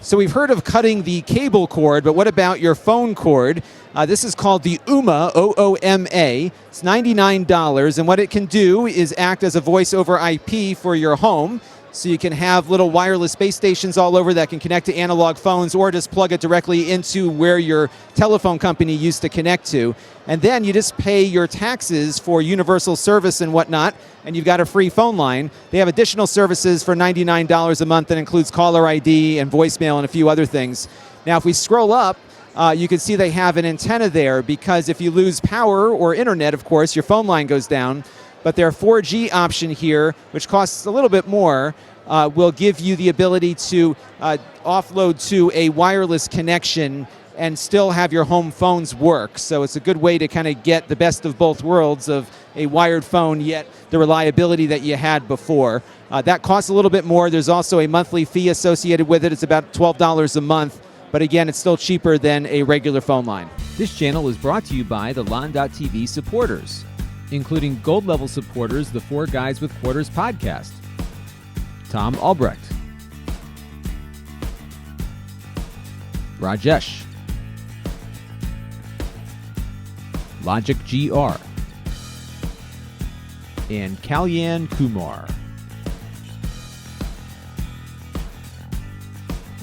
So we've heard of cutting the cable cord, but what about your phone cord? This is called the Ooma, O-O-M-A. It's $99, and what it can do is act as a voice over IP for your home. So you can have little wireless base stations all over that can connect to analog phones, or just plug it directly into where your telephone company used to connect to. And then you just pay your taxes for universal service and whatnot, and you've got a free phone line. They have additional services for $99 a month that includes caller ID and voicemail and a few other things. Now, if we scroll up, you can see they have an antenna there, because if you lose power or internet, of course, your phone line goes down. But their 4G option here, which costs a little bit more, will give you the ability to offload to a wireless connection and still have your home phones work. So it's a good way to kind of get the best of both worlds of a wired phone, yet the reliability that you had before. That costs a little bit more. There's also a monthly fee associated with it. It's about $12 a month. But again, it's still cheaper than a regular phone line. This channel is brought to you by the Lon.TV supporters, including gold-level supporters, the Four Guys with Quarters podcast, Tom Albrecht, Rajesh, Logic GR, and Kalyan Kumar.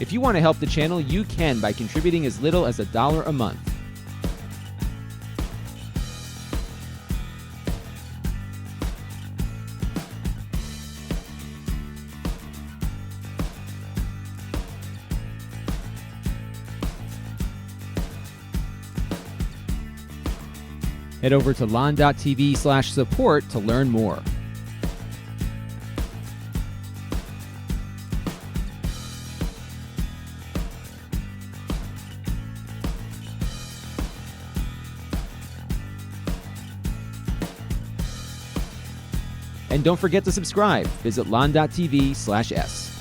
If you want to help the channel, you can by contributing as little as $1 a month. Head over to lon.tv/support to learn more. And don't forget to subscribe. Visit lon.tv/s.